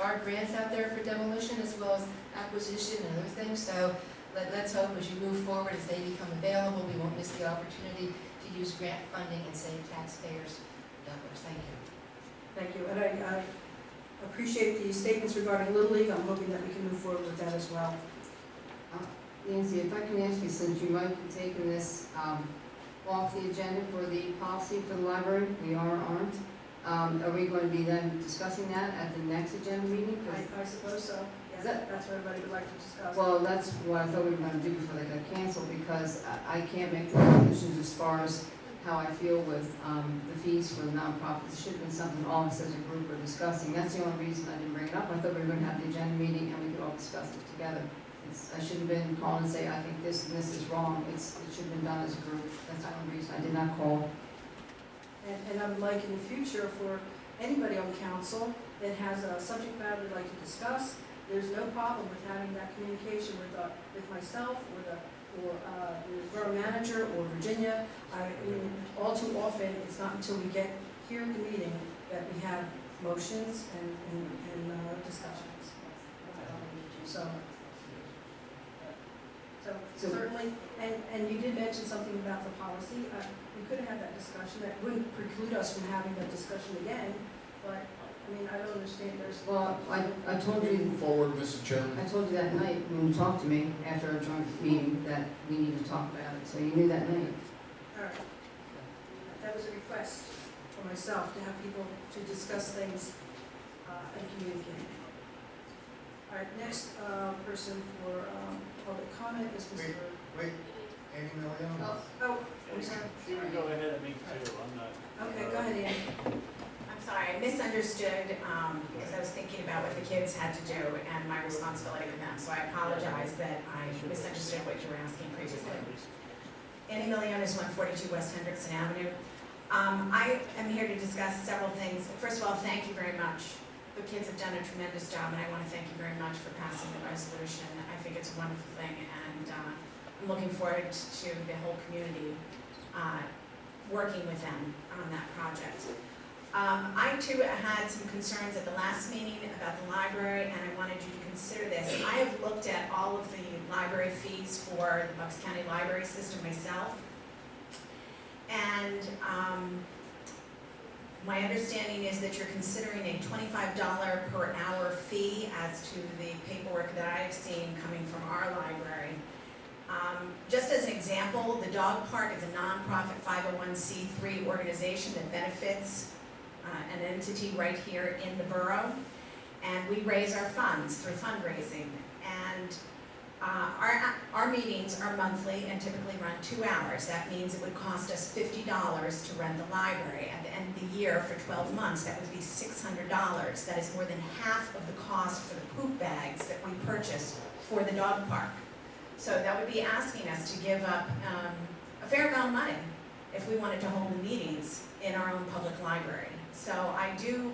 are grants out there for demolition as well as acquisition and other things, so let's hope as you move forward, as they become available, we won't miss the opportunity to use grant funding and save taxpayers dollars. Thank you. Thank you, and I appreciate the statements regarding Little League. I'm hoping that we can move forward with that as well. Nancy, if I can ask you, since you might be taking this off the agenda for the policy for the library, we are or aren't, are we going to be then discussing that at the next agenda meeting? I suppose so. Yes, that's what everybody would like to discuss. Well, that's what I thought we were going to do before they got canceled, because I can't make the decisions as far as how I feel with the fees for the nonprofits. It should have been something all of us as a group were discussing. That's the only reason I didn't bring it up. I thought we were going to have the agenda meeting and we could all discuss it together. I shouldn't have been calling and say, I think this and this is wrong. It should have been done as a group. That's the only reason I did not call. And I would like in the future for anybody on council that has a subject matter they'd like to discuss, there's no problem with having that communication with myself or the borough manager or Virginia. I mean, all too often, it's not until we get here at the meeting that we have motions and discussions. So certainly, and you did mention something about the policy. We could have had that discussion. That wouldn't preclude us from having that discussion again, but I mean, I don't understand. Well, I told you. Moving forward, Mr. Chairman. I told you that night when you talked to me after our joint meeting that we needed to talk about it. So you knew that night. All right. That was a request for myself to have people to discuss things and communicate. All right. Next person for public comment is Mr. Wait. Annie Milian? Oh, I'm sorry. She would go ahead of me too. I'm not. Okay, go ahead, Annie. I'm sorry, I misunderstood because I was thinking about what the kids had to do and my responsibility with them. So I apologize that I misunderstood what you were asking previously. Annie Milian is 142 West Hendrickson Avenue. I am here to discuss several things. First of all, thank you very much. The kids have done a tremendous job, and I want to thank you very much for passing the resolution. I think it's a wonderful thing, and I'm looking forward to the whole community working with them on that project. I too had some concerns at the last meeting about the library, and I wanted you to consider this. I have looked at all of the library fees for the Bucks County Library System myself, and my understanding is that you're considering a $25 per hour fee as to the paperwork that I have seen coming from our library. Just as an example, the dog park is a nonprofit 501c3 organization that benefits an entity right here in the borough, and we raise our funds through fundraising. And our meetings are monthly and typically run 2 hours. That means it would cost us $50 to rent the library. At the end of the year, for 12 months, that would be $600. That is more than half of the cost for the poop bags that we purchase for the dog park. So that would be asking us to give up a fair amount of money if we wanted to hold the meetings in our own public library. So I do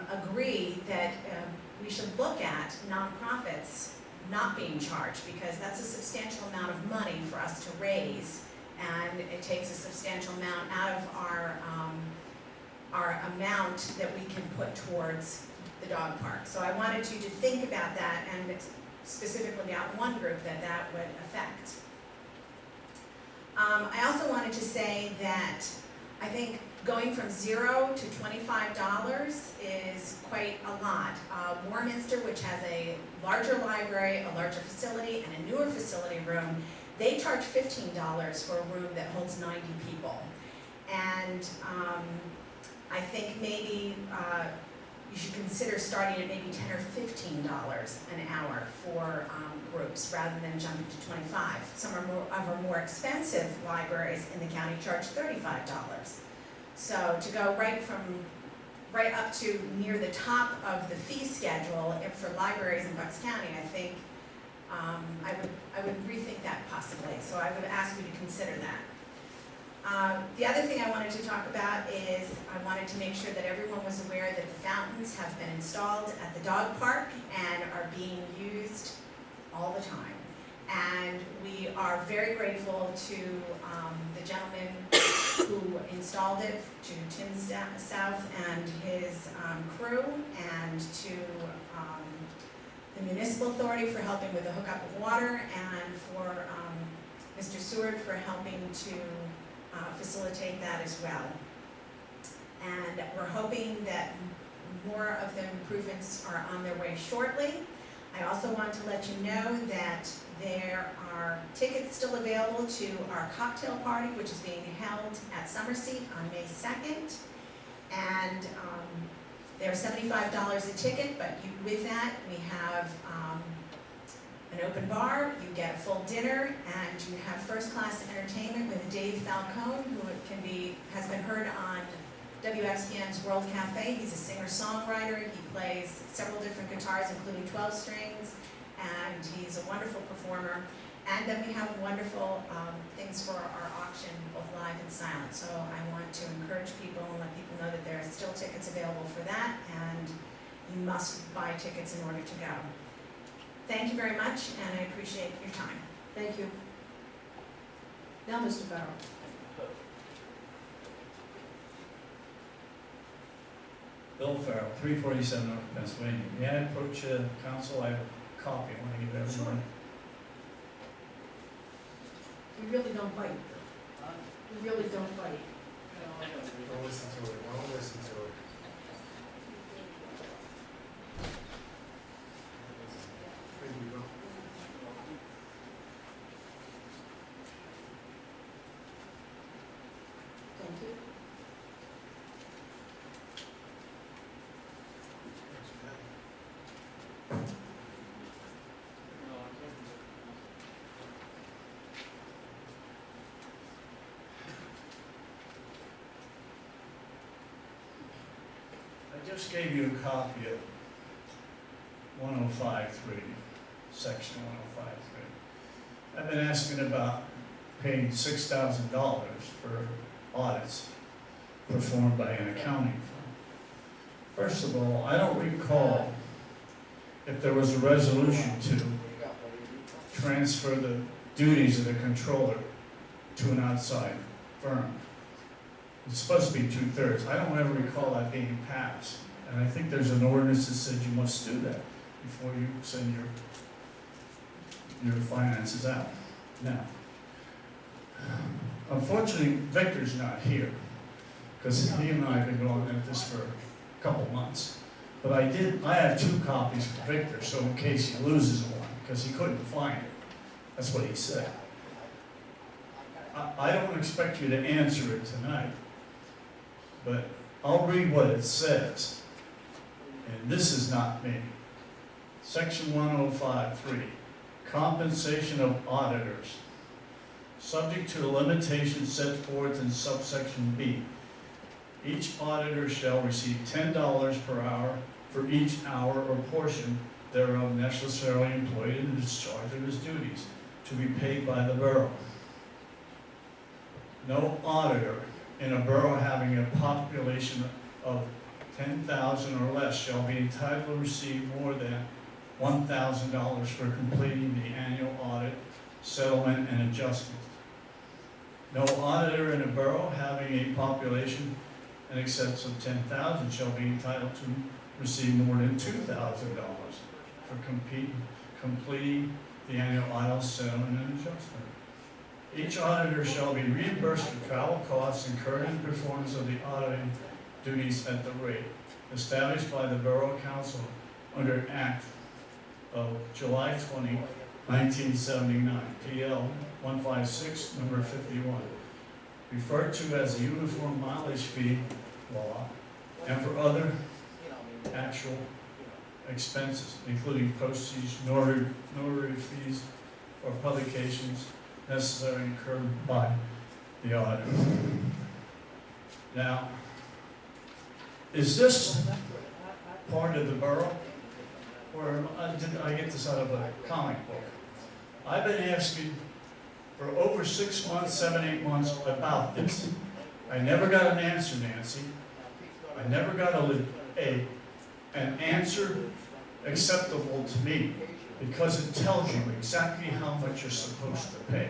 agree that we should look at nonprofits not being charged, because that's a substantial amount of money for us to raise, and it takes a substantial amount out of our amount that we can put towards the dog park. So I wanted you to think about that, and specifically about one group that would affect. I also wanted to say that I think going from $0 to $25 is quite a lot. Warminster, which has a larger library, a larger facility, and a newer facility room, they charge $15 for a room that holds 90 people. And I think maybe you should consider starting at maybe $10 or $15 an hour for groups rather than jumping to 25. Some of our more expensive libraries in the county charge $35. So to go right up to near the top of the fee schedule for libraries in Bucks County, I think I would rethink that possibly. So I would ask you to consider that. The other thing I wanted to talk about is I wanted to make sure that everyone was aware that the fountains have been installed at the dog park and are being used all the time. And we are very grateful to the gentleman who installed it, to Tim South and his crew, and to the municipal authority for helping with the hookup of water, and for Mr. Seward for helping to facilitate that as well. And we're hoping that more of the improvements are on their way shortly. I also want to let you know that there are tickets still available to our cocktail party, which is being held at Summerseat on May 2nd. And they're $75 a ticket, but with that, we have an open bar, you get a full dinner, and you have first-class entertainment with Dave Falcone, who has been heard on WXPN's World Cafe. He's a singer-songwriter. He plays several different guitars, including 12 strings, and he's a wonderful performer. And then we have wonderful things for our auction, both live and silent. So I want to encourage people and let people know that there are still tickets available for that, and you must buy tickets in order to go. Thank you very much, and I appreciate your time. Thank you. Now, Mr. Farrell. Bill Farrell, 347 North Pennsylvania. May I approach council? I have a copy. I want to give everyone. We really don't bite. We really don't bite. Don't listen to it, don't listen to it. There you go. Thank you. I just gave you a copy of 105.3, section 105.3. I've been asking about paying $6,000 for audits performed by an accounting firm. First of all, I don't recall if there was a resolution to transfer the duties of the controller to an outside firm. It's supposed to be 2/3. I don't ever recall that being passed. And I think there's an ordinance that says you must do that before you send your finances out. Now, unfortunately, Victor's not here, because he and I have been going at this for a couple months. But I have 2 copies for Victor, so in case he loses one, because he couldn't find it. That's what he said. I don't expect you to answer it tonight, but I'll read what it says. And this is not me. Section 105.3, compensation of auditors. Subject to the limitations set forth in subsection B. Each auditor shall receive $10 per hour for each hour or portion thereof necessarily employed in the discharge of his duties, to be paid by the borough. No auditor in a borough having a population of 10,000 or less shall be entitled to receive more than $1,000 for completing the annual audit, settlement, and adjustment. No auditor in a borough having a population in excess of 10,000 shall be entitled to receive more than $2,000 for completing the annual audit, settlement, and adjustment. Each auditor shall be reimbursed for travel costs incurred in performance of the auditing duties at the rate established by the Borough Council under Act of July 20, 1979, PL 156, number 51, referred to as the Uniform Mileage Fee Law, and for other actual expenses, including postage, notary fees, or publications necessary incurred by the auditor. Now, is this part of the borough, or did I get this out of a comic book? I've been asking for over 6 months, 7, 8 months about this. I never got an answer, Nancy. I never got an answer acceptable to me. because it tells you exactly how much you're supposed to pay.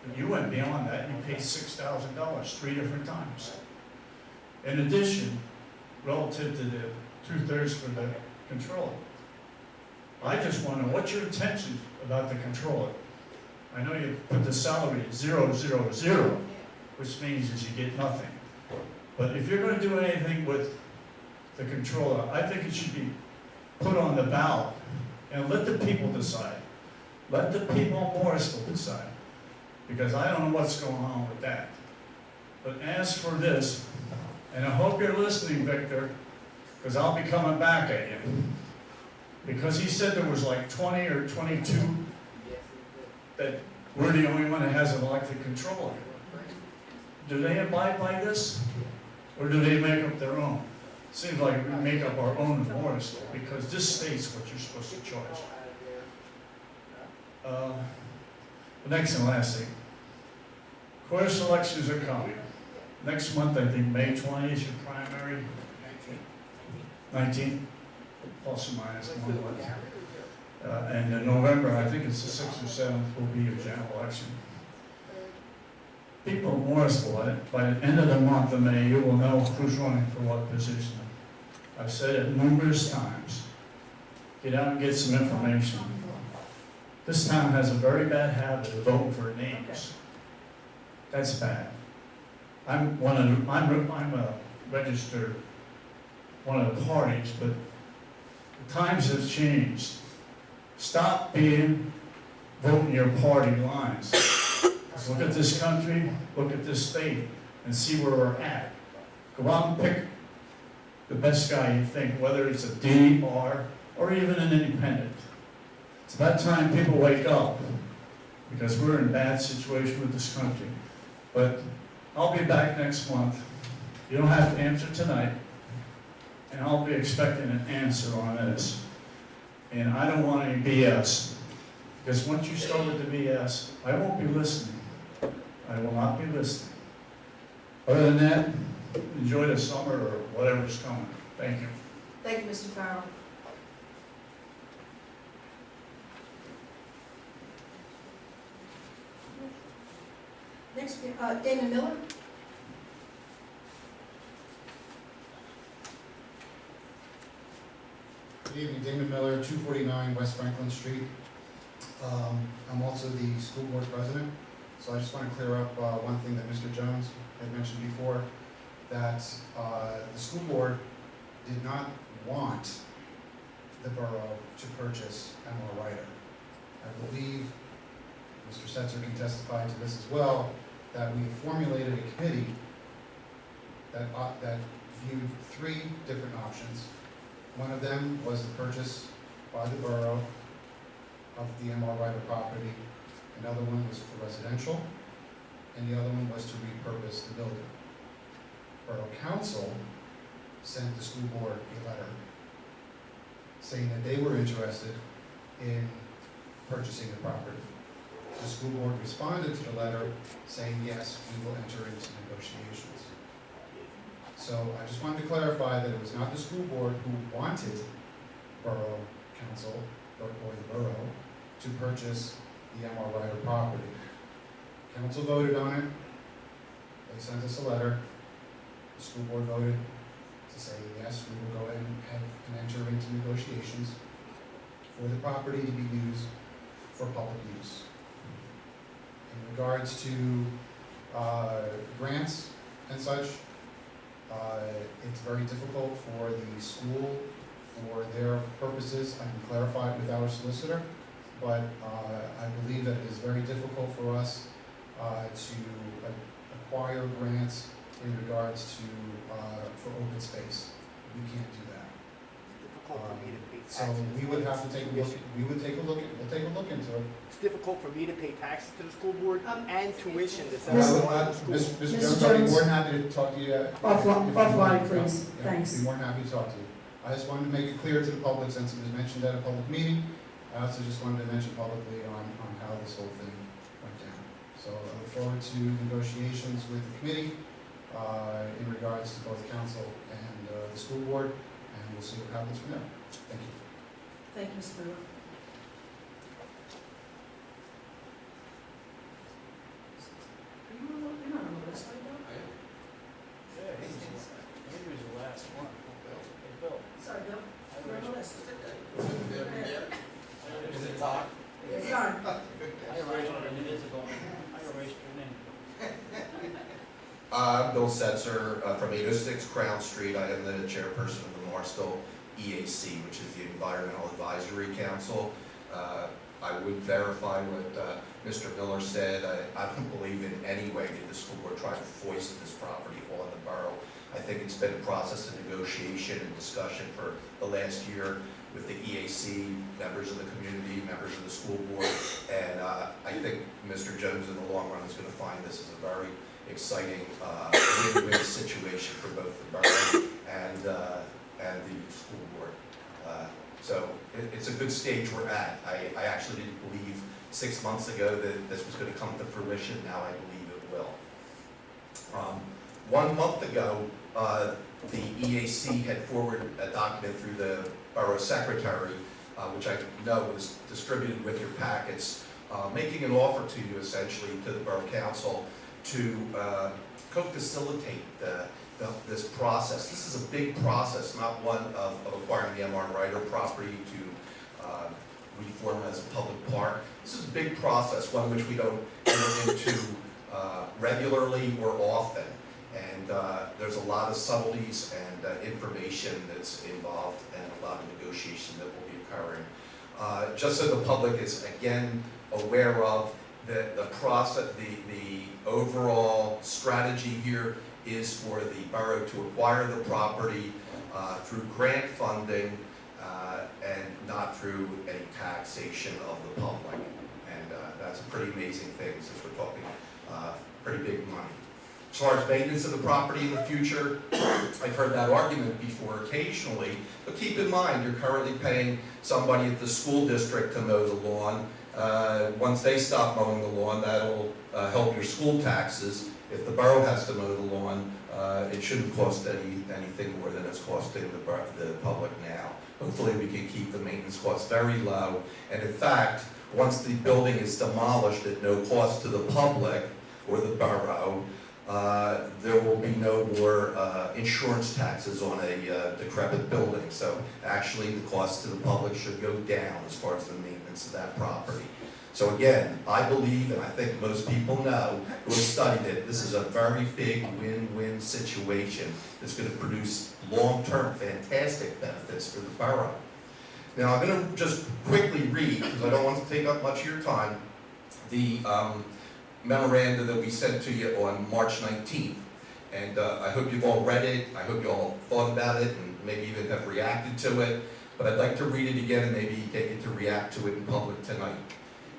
But you went beyond that, you paid $6,000 3 different times. In addition, relative to the 2/3 for the controller, I just want to know what's your intention about the controller. I know you put the salary at 000, which means is you get nothing. But if you're going to do anything with the controller, I think it should be put on the ballot and let the people decide. Let the people of Morrisville decide, because I don't know what's going on with that. But as for this, and I hope you're listening, Victor, because I'll be coming back at you. Because he said there was like 20 or 22 that we're the only one that has an elected controller. Do they abide by this? Or do they make up their own? Seems like we make up our own in Morrisville, because this states what you're supposed to charge. The next and last thing. Course elections are coming. Next month, I think May 20 is your primary. 19th, plus or minus one. And in November, I think it's the 6th or 7th, will be your general election. People of Morrisville, by the end of the month of May, you will know who's running for what position. I've said it numerous times. Get out and get some information. This town has a very bad habit of voting for names. That's bad. I'm a registered one of the parties, but the times have changed. Stop voting your party lines. Just look at this country, look at this state, and see where we're at. Go out and pick the best guy you think, whether it's a D, R, or even an independent. It's about time people wake up, because we're in a bad situation with this country. But I'll be back next month. You don't have to answer tonight, and I'll be expecting an answer on this. And I don't want any BS, because once you start with the BS, I won't be listening. I will not be listening. Other than that, enjoy the summer or whatever's coming. Thank you. Thank you, Mr. Farrell. Next, Damon Miller. Good evening, Damon Miller, 249 West Franklin Street. I'm also the school board president, so I just want to clear up one thing that Mr. Jones had mentioned before, that the school board did not want the borough to purchase M.R. Ryder. I believe Mr. Setzer can testify to this as well, that we formulated a committee that viewed 3 different options. One of them was the purchase by the borough of the M.R. Ryder property. Another one was for residential, and the other one was to repurpose the building. Borough Council sent the school board a letter saying that they were interested in purchasing the property. The school board responded to the letter saying, yes, we will enter into negotiations. So I just wanted to clarify that it was not the school board who wanted Borough Council or the borough to purchase the M.R. Ryder property. Council voted on it. They sent us a letter. The school board voted to say, yes, we will go ahead and enter into negotiations for the property to be used for public use. In regards to grants and such, it's very difficult for the school, for their purposes. I can clarify it with our solicitor, but I believe that it is very difficult for us to acquire grants in regards to for open space. We can't do that. So we would have to take a look. We'll take a look into it. It's difficult for me to pay taxes to the school board and tuition to Mr. Mr. Jones, I'd be more than happy to talk to you. Offline, please. Yeah, Thanks. I'd be more than happy to talk to you. I just wanted to make it clear to the public, since it was mentioned at a public meeting. I also just wanted to mention publicly on how this whole thing went down. So I look forward to negotiations with the committee in regards to both council and the school board, and we'll see what happens from there. Thank you. Thank you, Mr. Miller. It's on. It's done. I erased it, it is going. I erased your name. I'm Bill Setzer from 806 Crown Street. I am the chairperson of the Morrisville EAC, which is the Environmental Advisory Council. I would verify what Mr. Miller said. I don't believe in any way did the school board try to foist this property on the borough. I think it's been a process of negotiation and discussion for the last year with the EAC, members of the community, members of the school board, and I think Mr. Jones in the long run is going to find this as a very exciting win-win situation for both the borough and the school board. So it's a good stage we're at. I actually didn't believe 6 months ago that this was going to come to fruition. Now I believe it will. 1 month ago, the EAC had forwarded a document through the borough secretary, which I know was distributed with your packets, making an offer to you essentially, to the borough council, to co-facilitate this process. This is a big process, not one of acquiring the M.R. Ryder property to reform as a public park. This is a big process, one which we don't enter into regularly or often. And there's a lot of subtleties and information that's involved and a lot of negotiation that will be occurring. Just so the public is again aware of the process, the overall strategy here is for the borough to acquire the property through grant funding and not through any taxation of the public. And that's a pretty amazing thing since we're talking pretty big money. As far as maintenance of the property in the future, I've heard that argument before occasionally, but keep in mind you're currently paying somebody at the school district to mow the lawn. Once they stop mowing the lawn, that'll help your school taxes. If the borough has to mow the lawn, it shouldn't cost anything more than it's costing the public now. Hopefully we can keep the maintenance costs very low. And in fact, once the building is demolished at no cost to the public or the borough, there will be no more insurance taxes on a decrepit building. So actually the cost to the public should go down as far as the maintenance of that property. So again, I believe, and I think most people know who have studied it, this is a very big win-win situation that's going to produce long-term fantastic benefits for the borough. Now I'm going to just quickly read, because I don't want to take up much of your time, the memoranda that we sent to you on March 19th. And I hope you've all read it, I hope you all thought about it, and maybe even have reacted to it. But I'd like to read it again and maybe get you to react to it in public tonight.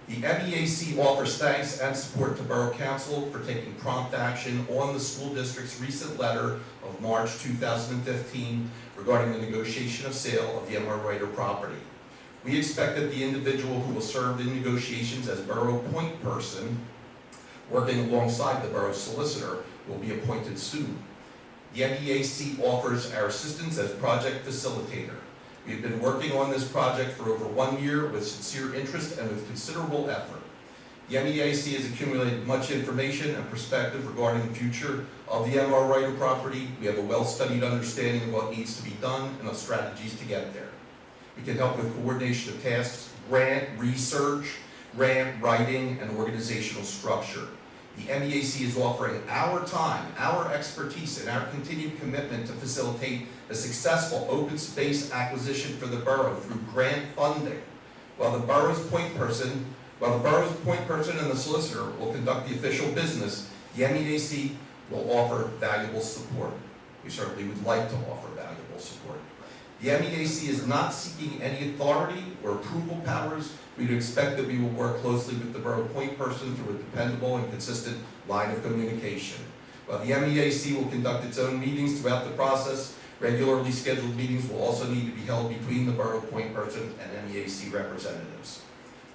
The MEAC offers thanks and support to Borough Council for taking prompt action on the school district's recent letter of March 2015 regarding the negotiation of sale of the M.R. Ryder property. We expect that the individual who will serve in negotiations as borough point person, working alongside the borough solicitor, will be appointed soon. The MEAC offers our assistance as project facilitator. We have been working on this project for over 1 year with sincere interest and with considerable effort. The MEAC has accumulated much information and perspective regarding the future of the M.R. Ryder property. We have a well-studied understanding of what needs to be done and of strategies to get there. We can help with coordination of tasks, grant research, grant writing, and organizational structure. The MEAC is offering our time, our expertise, and our continued commitment to facilitate a successful open space acquisition for the borough through grant funding. While the borough's point person and the solicitor will conduct the official business, the MEAC will offer valuable support. We certainly would like to offer valuable support. The MEAC is not seeking any authority or approval powers. We would expect that we will work closely with the borough point person through a dependable and consistent line of communication. While the MEAC will conduct its own meetings throughout the process, regularly scheduled meetings will also need to be held between the borough point person and MEAC representatives.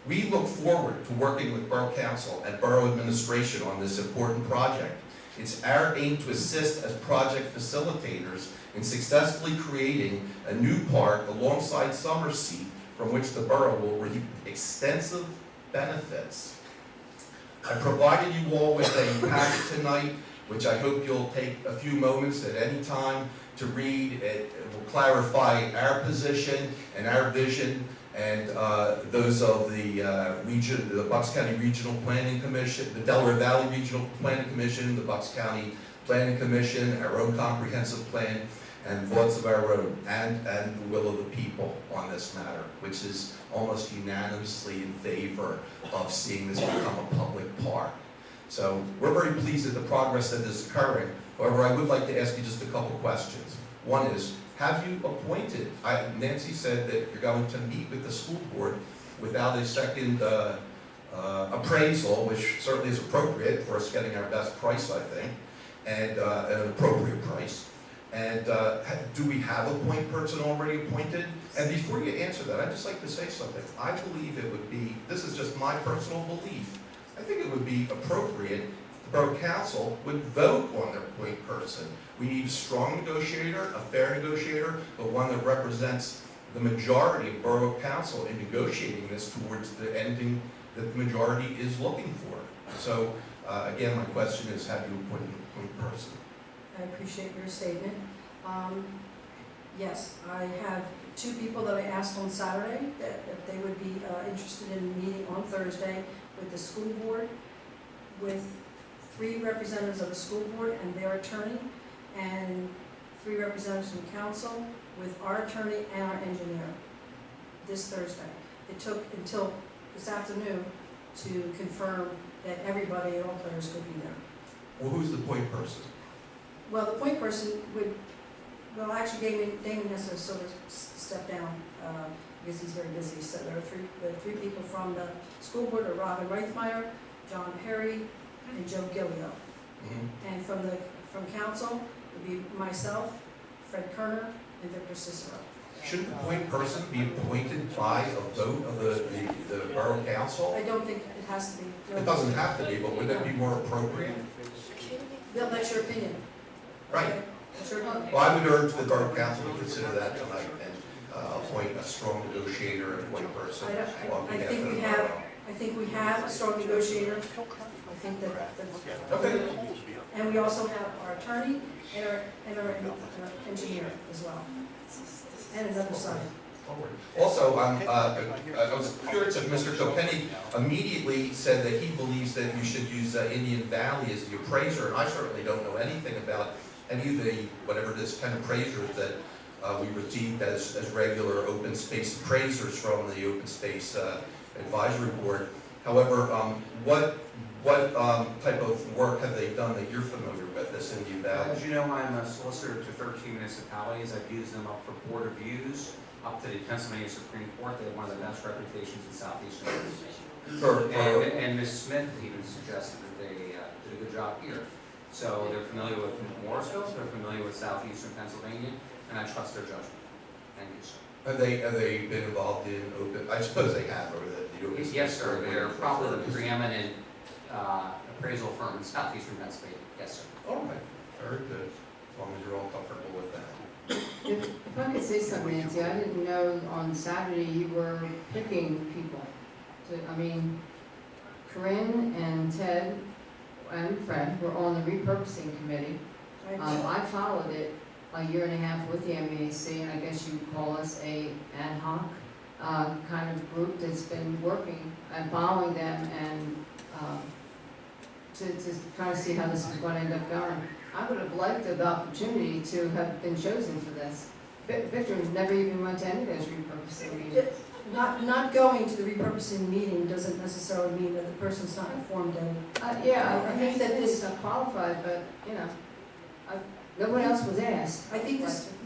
We look forward to working with Borough Council and Borough Administration on this important project. It's our aim to assist as project facilitators in successfully creating a new park alongside Summerseat from which the borough will reap extensive benefits. I provided you all with a packet tonight, which I hope you'll take a few moments at any time to read. It will clarify our position and our vision and those of the the Bucks County Regional Planning Commission, the Delaware Valley Regional Planning Commission, the Bucks County Planning Commission, our own comprehensive plan, and thoughts of our own, and the will of the people on this matter, which is almost unanimously in favor of seeing this become a public park. So we're very pleased at the progress that is occurring. However, I would like to ask you just a couple questions. One is, have you appointed, Nancy said that you're going to meet with the school board without a second appraisal, which certainly is appropriate for us getting our best price, I think, and an appropriate price. And do we have a point person already appointed? And before you answer that, I'd just like to say something. I believe it would be, this is just my personal belief, I think it would be appropriate if the Borough Council would vote on their point person. We need a strong negotiator, a fair negotiator, but one that represents the majority of Borough Council in negotiating this towards the ending that the majority is looking for. So, again, my question is, have you appointed a point person? I appreciate your statement. Yes, I have 2 people that I asked on Saturday that if they would be interested in meeting on Thursday with the school board, with 3 representatives of the school board and their attorney, and 3 representatives from council with our attorney and our engineer this Thursday. It took until this afternoon to confirm that everybody, all players could be there. Well, who's the point person? Well, the point person would, well, actually Damon has to sort of step down because he's very busy. So there are three people from the school board, are Robin Reithmeyer, John Perry, and Joe Gillio. And from council would be myself, Fred Kerner, and Victor Cicero. Shouldn't the point person be appointed by a vote of the Borough Council? I don't think it has to be. It doesn't have to be, but wouldn't that be more appropriate? Bill, that's your opinion. Right. Okay? That's your opinion. Well, I would urge the Borough Council to consider that tonight and appoint a strong negotiator and point person on behalf of the borough. I think we have a strong negotiator. I think that's Okay. and we also have our attorney and our engineer as well, and another side. Also, I was curious if Mr. Kilkenny immediately said that he believes that you should use Indian Valley as the appraiser, and I certainly don't know anything about any of the, whatever it is, 10 appraisers that we received as regular open space appraisers from the Open Space Advisory Board. However, what type of work have they done that you're familiar with, this Indian Valley? As you know, I'm a solicitor to 13 municipalities. I've used them up for board reviews, up to the Pennsylvania Supreme Court. They have one of the best reputations in southeastern Pennsylvania. And Ms. Smith even suggested that they did a good job here. So they're familiar with Morrisville, they're familiar with southeastern Pennsylvania, and I trust their judgment. Thank you, sir. Have they been involved in open, I suppose they have, over the open space? Yes, sir. They're probably the preeminent appraisal firm in southeastern Pennsylvania. Yes, sir. All right, very good, as long as you're all comfortable with that. If I could say something, Nancy, I didn't know on Saturday you were picking people. I mean, Corinne and Ted and Fred were on the repurposing committee. I followed it a year and a half with the MEAC, and I guess you would call us a ad hoc kind of group that's been working and following them and to try to see how this is going to end up going. I would have liked the opportunity to have been chosen for this. Victor never even went to any of those repurposing meetings. Not going to the repurposing meeting doesn't necessarily mean that the person's not informed of. Yeah, I think that this is qualified, but, you know, no one else was asked. I think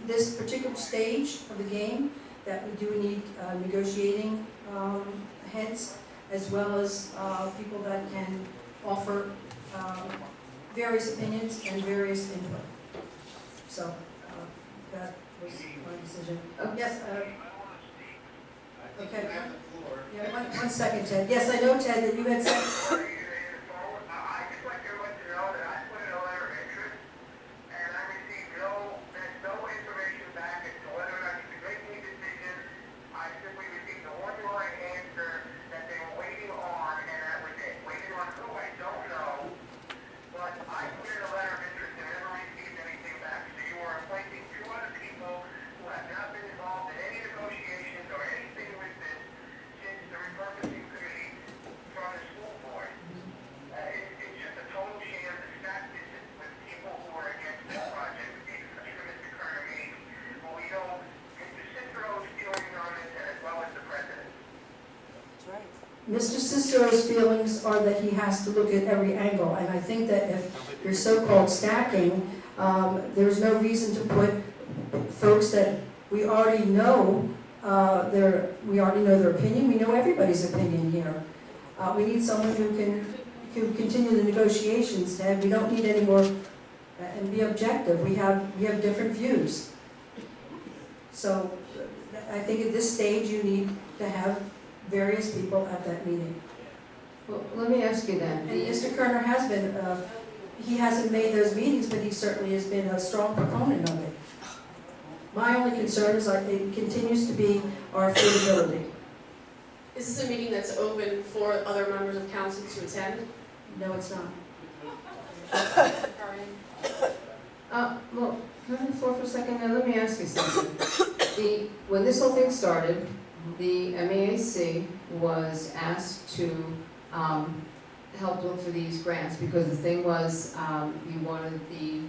this particular stage of the game, that we do need negotiating heads, as well as people that can offer various opinions and various input. So that was my decision. Yes. Okay. Yeah, one second, Ted. Yes, I know, Ted, that you had said. Mr. Cicero's feelings are that he has to look at every angle, and I think that if you're so-called stacking, there's no reason to put folks that we already know we already know their opinion. We know everybody's opinion here. We need someone who can continue the negotiations, and we don't need any more, and be objective. We have different views. So I think at this stage you need to have various people at that meeting. Well, let me ask you then. And Mr. Kerner has been, he hasn't made those meetings, but he certainly has been a strong proponent of it. My only concern is it continues to be our affordability. Is this a meeting that's open for other members of council to attend? No, it's not. Well, can I have the floor for a second? Now, let me ask you something. When this whole thing started, the MAAC was asked to help look for these grants because the thing was you wanted the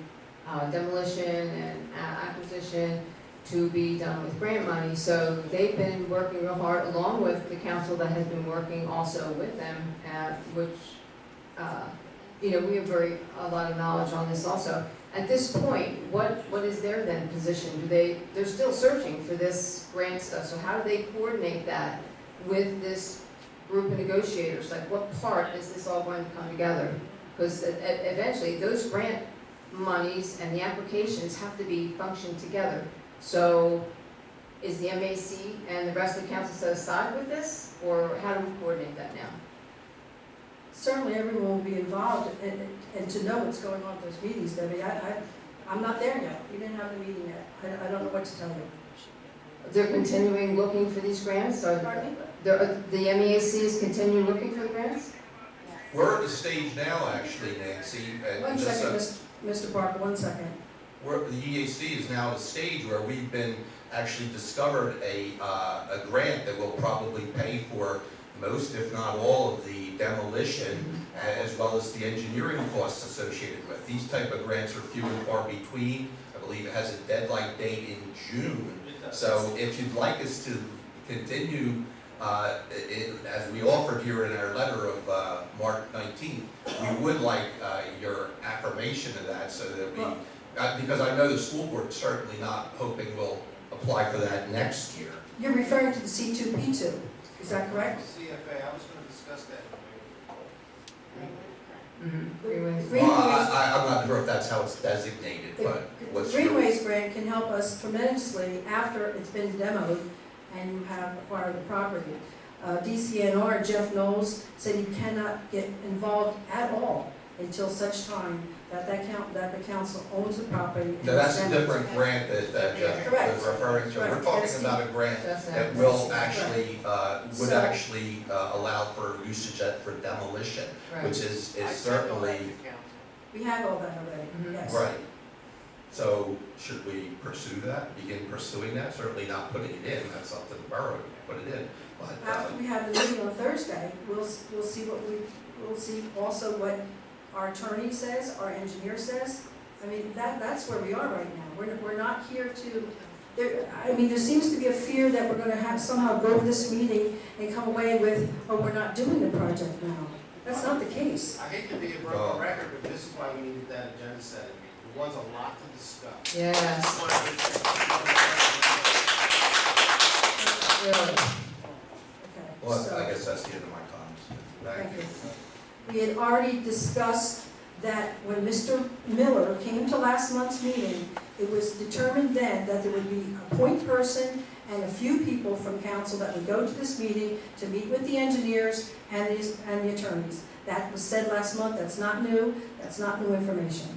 demolition and acquisition to be done with grant money. So they've been working real hard along with the council that has been working also with them, which we have a lot of knowledge on this also. At this point, what is their then position? They're still searching for this grant stuff, so how do they coordinate that with this group of negotiators? Like, what part is this all going to come together? Because eventually, those grant monies and the applications have to be functioned together. So is the MAC and the rest of the council set aside with this, or how do we coordinate that now? Certainly everyone will be involved, and to know what's going on at those meetings, Debbie. I'm not there yet. We didn't have the meeting yet. I don't know what to tell you. They're continuing looking for these grants? Pardon me? The MAC is continuing looking for the grants? We're at the stage now, actually, Nancy. One second, Mr. Parker, 1 second. The EAC is now at a stage where we've been actually discovered a grant that will probably pay for most, if not all, of the demolition, as well as the engineering costs associated with. These type of grants are few and far between. I believe it has a deadline date in June. So if you'd like us to continue, as we offered here in our letter of March 19th, we would like your affirmation of that so that we, because I know the school board is certainly not hoping we'll apply for that next year. You're referring to the C2P2, is that correct? CFA, I was going to discuss that. Well, I'm not sure if that's how it's designated, but what's your... Greenways grant can help us tremendously after it's been demoed and you have acquired the property. DCNR, Jeff Knowles, said you cannot get involved at all until such time that the council owns the property. No, that's a different grant that Jeff was referring to. We're talking about a grant that will actually, would actually allow for usage for demolition, which is certainly... We have all that already, yes. Right. So should we pursue that, begin pursuing that? Certainly not putting it in, that's up to the borough to put it in. But After we have the meeting on Thursday, we'll see we'll see also what our attorney says, our engineer says. I mean, that's where we are right now. We're not here to, there seems to be a fear that we're going to have somehow go to this meeting and come away with, oh, we're not doing the project now. That's not the case. I hate to be a broken record, but this is why we needed that agenda setting. There was a lot to discuss. Yes. Really. Okay. well, So- I guess that's the end of my comments. Thank you. We had already discussed that when Mr. Miller came to last month's meeting, it was determined then that there would be a point person and a few people from council that would go to this meeting to meet with the engineers and the attorneys. That was said last month. That's not new. That's not new information.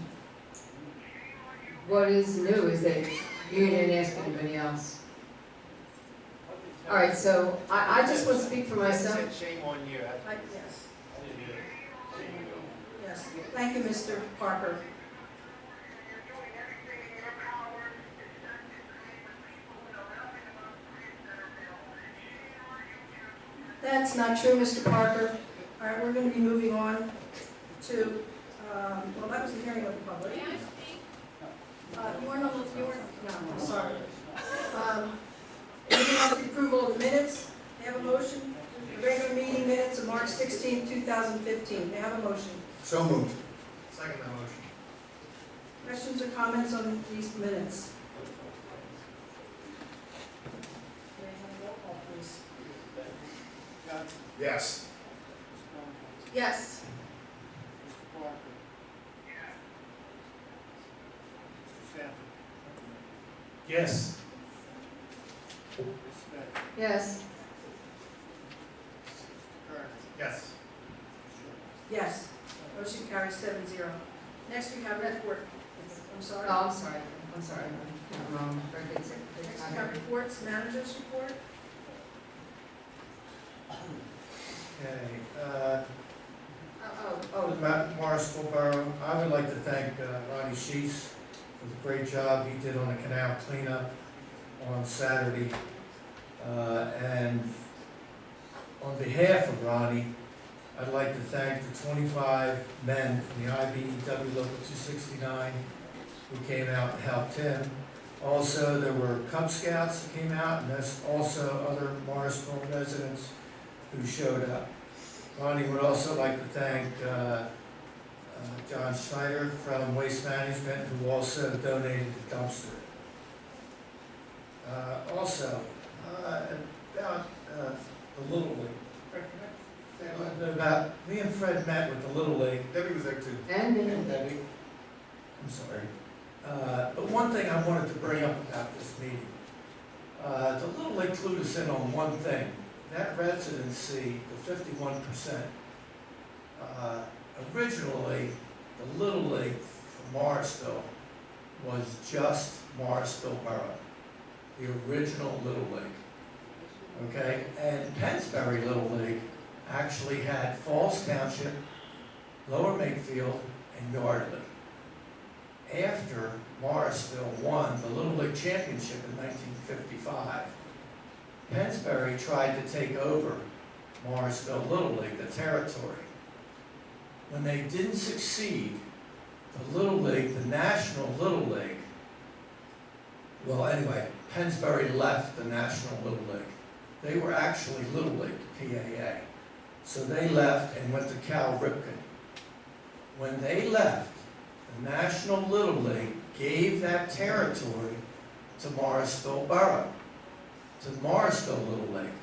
What is new is that you didn't ask anybody else. All right, so I just want to speak for myself. I said shame on you. Yes. I didn't do it. Yes. Thank you, Mr. Parker. That's not true, Mr. Parker. All right, we're going to be moving on to, well, that was the hearing of the public. You weren't on the, no, I'm sorry. Moving on to the approval of the minutes. May I have a motion? The regular meeting minutes of 16th, 2015. May I have a motion? So moved. Second that motion. Questions or comments on these minutes? May I have a roll call, please? Yes. Yes. Yes. Yes. Yes. Yes. Motion carries 7-0. Next, we have report. I'm sorry. Oh, I'm sorry, I'm wrong. Next, we have reports, managers report. Okay, Oh, Morrisville Borough, I would like to thank Ronnie Sheets for the great job he did on the canal cleanup on Saturday. And on behalf of Ronnie, I'd like to thank the 25 men from the IBEW Local 269 who came out and helped him. Also, there were Cub Scouts that came out, and there's also other Morrisville residents who showed up. Ronnie would also like to thank John Schneider from Waste Management, who also donated the dumpster. Also, about the Little League. About, me and Fred met with the Little League. Debbie was there too. and me. And Debbie. I'm sorry. But one thing I wanted to bring up about this meeting. The Little League clued us in on one thing. That residency, the 51%, originally, the Little League from Morrisville was just Morrisville Borough, the original Little League, okay? And Pennsbury Little League actually had Falls Township, Lower Makefield, and Yardley. After Morrisville won the Little League Championship in 1955, Pennsbury tried to take over Morrisville Little League, the territory. When they didn't succeed, the Little League, the National Little League, well anyway, Pennsbury left the National Little League. They were actually Little League, PAA. So they left and went to Cal Ripken. When they left, the National Little League gave that territory to Morrisville Borough, to Morrisville Little League.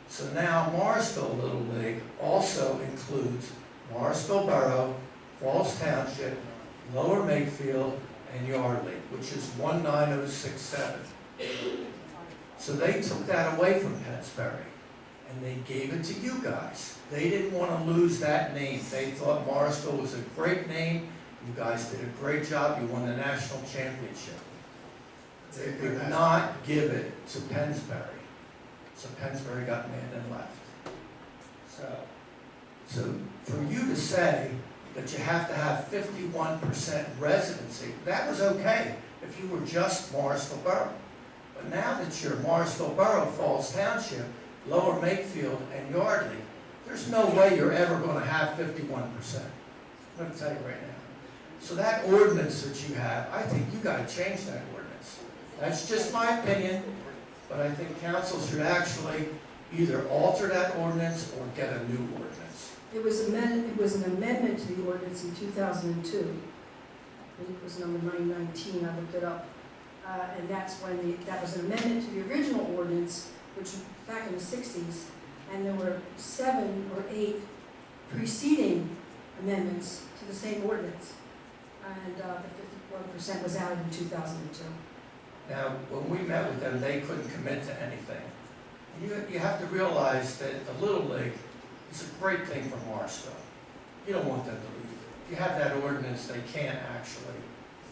So now Morrisville Little League also includes Morrisville Borough, Falls Township, Lower Makefield, and Yardley, which is 19067. So they took that away from Pennsbury, and they gave it to you guys. They didn't want to lose that name. They thought Morrisville was a great name. You guys did a great job. You won the national championship. They would not give it to Pennsbury. So Pennsbury got mad and left. So for you to say that you have to have 51% residency, that was okay if you were just Morrisville Borough. But now that you're Morrisville Borough, Falls Township, Lower Makefield, and Yardley, there's no way you're ever going to have 51%. I'm going to tell you right now. So that ordinance that you have, I think you got to change that ordinance. That's just my opinion, but I think council should actually either alter that ordinance or get a new ordinance. It was an amendment to the ordinance in 2002. I think it was number 919, I looked it up. And that's when that was an amendment to the original ordinance, which was back in the 60s. And there were 7 or 8 preceding amendments to the same ordinance. And the 51% was added in 2002. Now, when we met with them, they couldn't commit to anything. You have to realize that the Little League is a great thing for Morrisville. You don't want them to leave. If you have that ordinance, they can't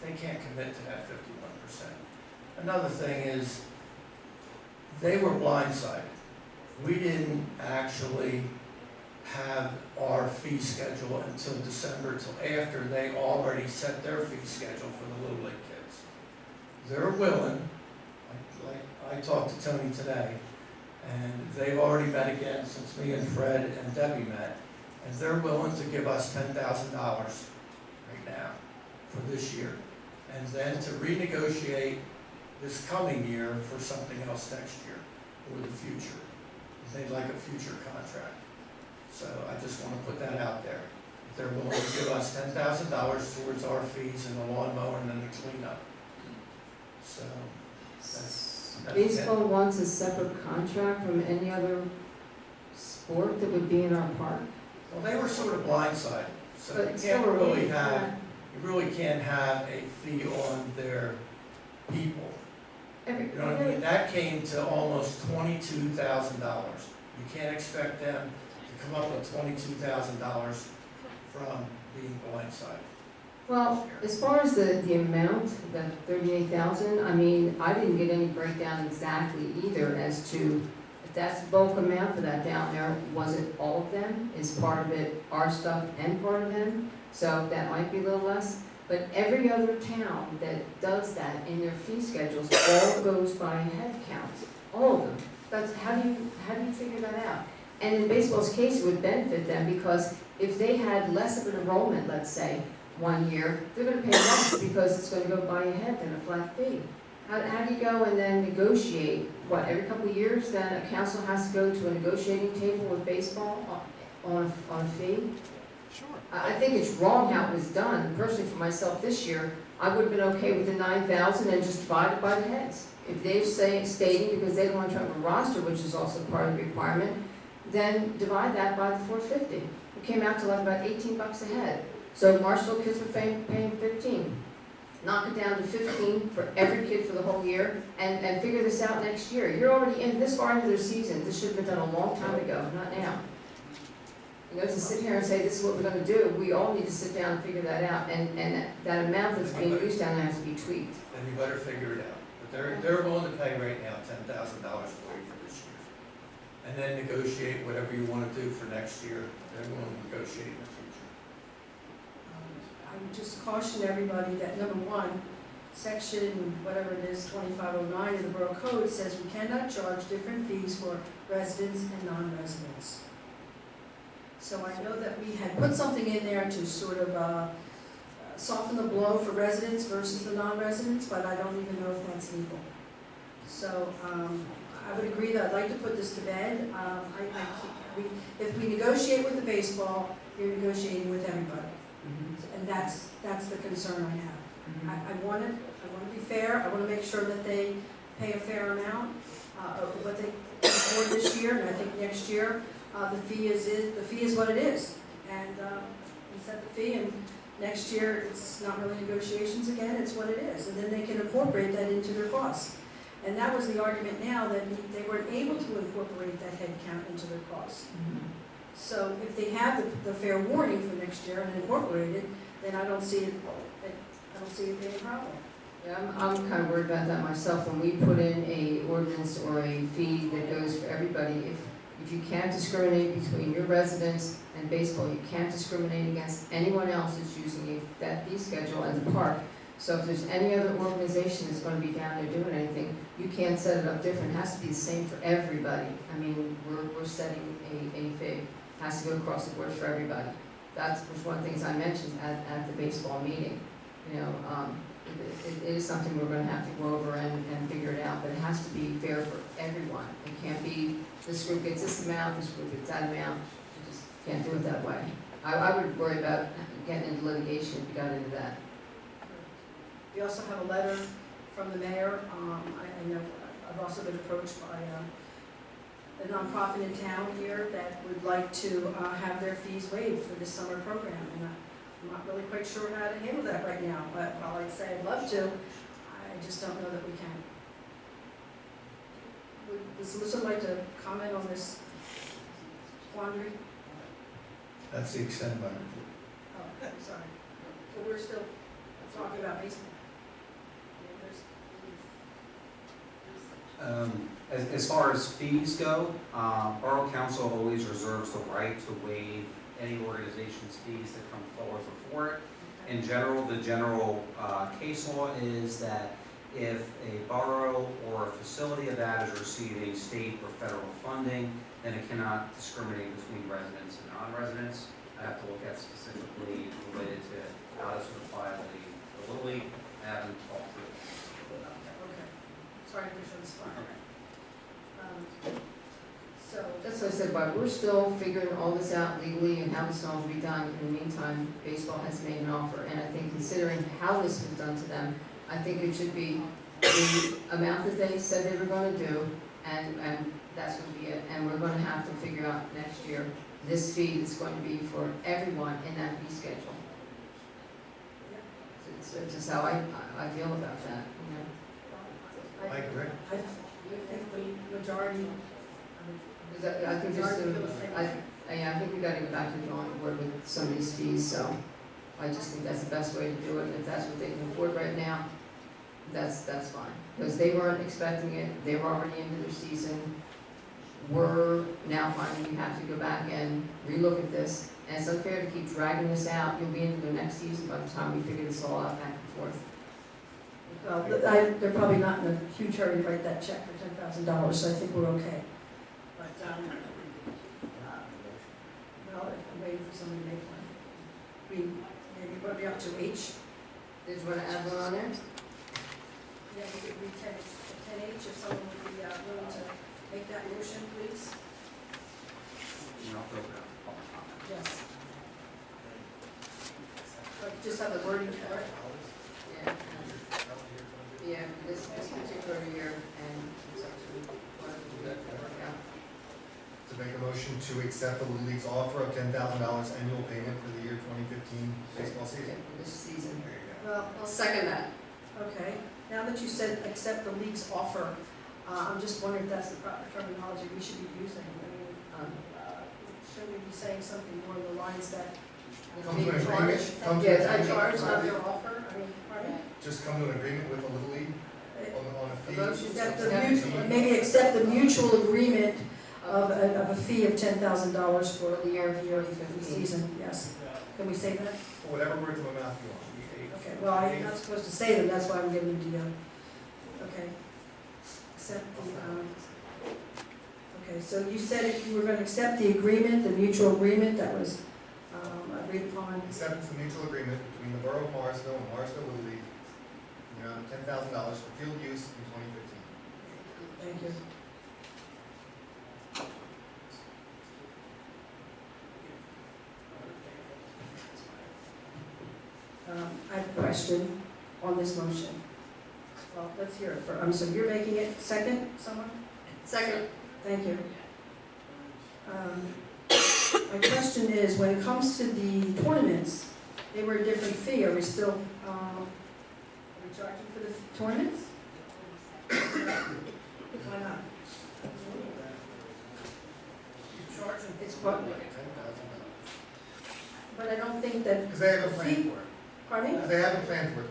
commit to that 51%. Another thing is, they were blindsided. We didn't actually have our fee schedule until December, till after they already set their fee schedule for the Little League kids. They're willing, like I talked to Tony today, and they've already met again since me and Fred and Debbie met, and they're willing to give us $10,000 right now for this year, and then to renegotiate this coming year for something else next year or the future. They'd like a future contract. So I just want to put that out there. If they're willing to give us $10,000 towards our fees and the lawnmower and then the cleanup. So that's it. Baseball wants a separate contract from any other sport that would be in our park. Well, they were sort of blindsided, so But you still, can't really we- have, you really can't have a fee on their people. Every, You know what I mean? That came to almost $22,000. You can't expect them to come up with $22,000 from being blindsided. well, as far as the amount, that 38,000, I mean, I didn't get any breakdown exactly either as to if that's the bulk amount for that down there, was it all of them? Is part of it our stuff and part of them? So that might be a little less. But every other town that does that in their fee schedules all goes by head count, all of them. That's, how do you figure that out? And in baseball's case, it would benefit them because if they had less of an enrollment, let's say, one year, they're gonna pay less because it's gonna go by a head than a flat fee. How do you go and then negotiate, what, every couple of years, then a council has to go to a negotiating table with baseball on a fee? Sure. I think it's wrong how it was done. Personally, for myself this year, I would have been okay with the 9,000 and just divide it by the heads. If they're stating because they don't want to have a roster, which is also part of the requirement, then divide that by the 450. It came out to like about 18 bucks a head. So Morrisville kids were paying 15. Knock it down to 15 for every kid for the whole year, and figure this out next year. You're already in this far into their season. This should have been done a long time ago, not now. You know, to sit here and say, this is what we're gonna do, we all need to sit down and figure that out, and that amount that's being used down there has to be tweaked. Then you better figure it out. But they're willing to pay right now $10,000 for you for this year. And then negotiate whatever you want to do for next year. They're willing to negotiate in the future. I would just caution everybody that, number one, section, whatever it is, 2509 of the Borough Code says we cannot charge different fees for residents and non-residents. So I know that we had put something in there to sort of soften the blow for residents versus the non-residents, but I don't even know if that's legal. So I would agree that I'd like to put this to bed. If we negotiate with the baseball, you're negotiating with everybody. And that's the concern I have. I want to be fair. I want to make sure that they pay a fair amount of what they can afford this year, and I think next year the fee is what it is. And we set the fee, and next year it's not really negotiations again. It's what it is, and then they can incorporate that into their costs. And that was the argument now, that they weren't able to incorporate that head count into their costs. So if they have the fair warning for next year and incorporate it, then I don't see it being a problem. Yeah, I'm kind of worried about that myself. When we put in a ordinance or a fee that goes for everybody, if you can't discriminate between your residents and baseball, you can't discriminate against anyone else that's using that fee schedule as a park. So if there's any other organization that's going to be down there doing anything, you can't set it up different. It has to be the same for everybody. I mean, we're setting a fee. It has to go across the board for everybody. That was one of the things I mentioned at the baseball meeting. You know, it is something we're going to have to go over and figure it out, but it has to be fair for everyone. It can't be this group gets this amount, this group gets that amount. You just can't do it that way. I would worry about getting into litigation if you got into that. We also have a letter from the mayor. I know I've also been approached by a nonprofit in town here that would like to have their fees waived for this summer program. And I'm not really quite sure how to handle that right now, but while I'd say I'd love to, I just don't know that we can. Would the solicitor like to comment on this quandary? That's the extent of my report. Oh, I'm sorry. So we're still talking about baseball. As far as fees go, Borough Council always reserves the right to waive any organization's fees that come forward before it. In general, the general case law is that if a borough or a facility of that is receiving state or federal funding, then it cannot discriminate between residents and non-residents. I have to look at specifically related to how this would apply to the Little League. I haven't talked through it. Okay. Sorry to push you on the spot. So, That's what I said, but we're still figuring all this out legally and how this all will be done. In the meantime, baseball has made an offer, and I think considering how this was done to them, I think it should be the amount that they said they were gonna do, and that's gonna be it. And we're gonna have to figure out next year, this fee is going to be for everyone in that fee schedule. It's just how I feel about that, you know. I agree. I think the majority, I think just, I think we gotta go back to the drawing board with some of these fees, so I just think that's the best way to do it, and if that's what they can afford right now, that's fine. Because they weren't expecting it, they were already into their season. We're now finding we have to go back and relook at this, and it's unfair to keep dragging this out. You'll be into the next season by the time we figure this all out back and forth. well, they're probably not in a huge hurry to write that check for $10,000, so I think we're okay. But, well, I'm waiting for somebody to make one. Maybe what are we up to, H? Did you wanna add one on there? Yeah, we could read 10H, if someone would be willing to make that motion, please. You know, open up public comment. Yes. Just have the wording for it. Yeah. Yeah, this particular year, and it's actually one of the, To make a motion to accept the Little League's offer of $10,000 annual payment for the year 2015 baseball season. this season. There you go. Well, I'll second that. okay. Now that you said accept the league's offer, I'm just wondering if that's the proper terminology we should be using. I mean, should we be saying something more along the lines that Come to an agreement, come to Yeah, an I agreement. charge not their offer? I mean, pardon? Just come to an agreement with the Little League on a fee. Accept maybe accept the mutual agreement of a fee of $10,000 for the year of the season, yes. Can we say that? For whatever words of a mouth you want. Okay, well, I'm not supposed to say them, that's why I'm giving them to you. Okay. Accept the, okay, so you said you were going to accept the agreement, the mutual agreement that was agreed upon. Acceptance of mutual agreement between the Borough of Morrisville and Morrisville Little League, in the amount of $10,000 for field use in 2015. Thank you. I have a question on this motion. Well, let's hear it first. So you're making it second, someone? Second. Thank you. My question is, when it comes to the tournaments, they were a different fee. Are we still, are we charging for the tournaments? Why not? It's part, but I don't think that. Because they haven't planned for it. Pardon me? Because they haven't planned for it.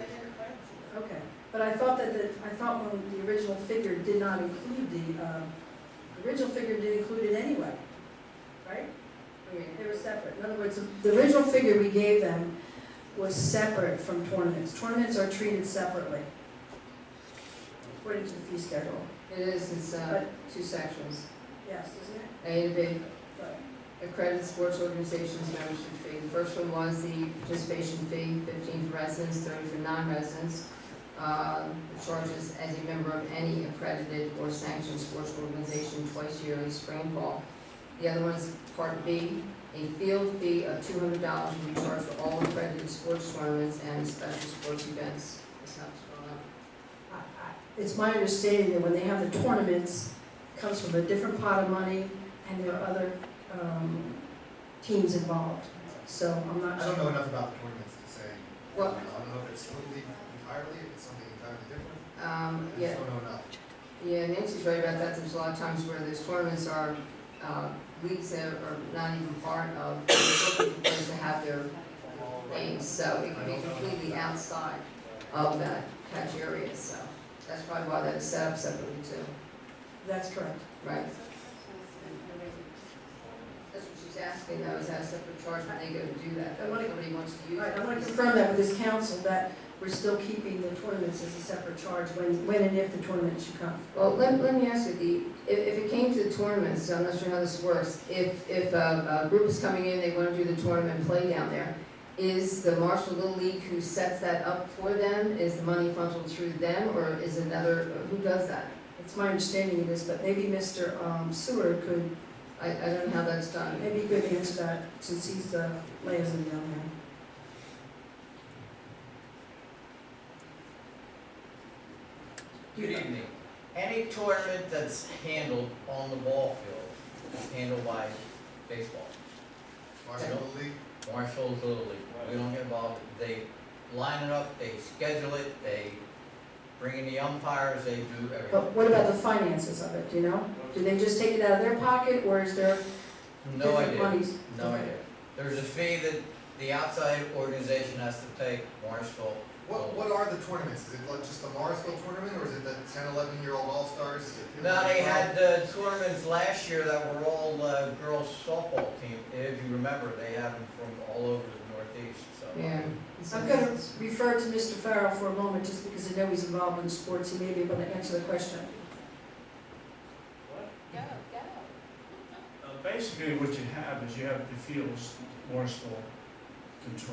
Okay, but I thought that I thought when the original figure did not include the original figure did include it anyway, right? They were separate. In other words, the original figure we gave them was separate from tournaments. Tournaments are treated separately, according to the fee schedule. It is, it's two sections, Yes, isn't it? A to B. Right. Accredited sports organizations membership fee. The first one was the participation fee, 15 for residents, 30 for non-residents. The charges as a member of any accredited or sanctioned sports organization twice yearly, spring and fall. The other one is Part B, a field fee of $200 will be charged for all accredited sports tournaments and special sports events. That's how it's drawn up. It's my understanding that when they have the tournaments, it comes from a different pot of money, and there are other teams involved. So I'm not I sure. don't know enough about the tournaments to say. Well- I don't know if it's split entirely, if it's something entirely different. I Yeah. just don't know enough. Yeah, Nancy's right about that. There's a lot of times where those tournaments are leagues that are not even part of, they're supposed to have their names, so it can be completely outside of that catch area, so that's probably why that is set up separately too, That's correct. right? That's what she's asking, though, is that a separate charge when they go to do that, I wanna- nobody wants to use All right, it. I want to confirm that with this council, that we're still keeping the tournaments as a separate charge when and if the tournament should come. Well, let me ask you, if it came to the tournaments, I'm not sure how this works, if a group is coming in, they want to do the tournament and play down there, is the Morrisville Little League who sets that up for them? Is the money funneled through them, or is another, who does that? It's my understanding of this, but maybe Mr. Seward could I don't know how that's done. Maybe you could answer that, since he's the liaison down there. Good evening. Any tournament that's handled on the ball field is handled by baseball. Morrisville Little League? Marshall's Little League. We don't get involved. They line it up, they schedule it, they bring in the umpires, they do everything. But what about the finances of it, do you know? Do they just take it out of their pocket, or is there No different idea, monies? no idea. There's a fee that the outside organization has to pay, Morrisville. What are the tournaments? Is it like just the Morrisville tournament, or is it the 10, 11-year-old All-Stars? Is it No, they had tournaments last year that were all girls softball team. If you remember, they had them from all over the Northeast, so. Yeah. I'm going to refer to Mr. Farrell for a moment, just because I know he's involved in sports, he may be able to answer the question. Basically, what you have is you have the fields Morrisville control.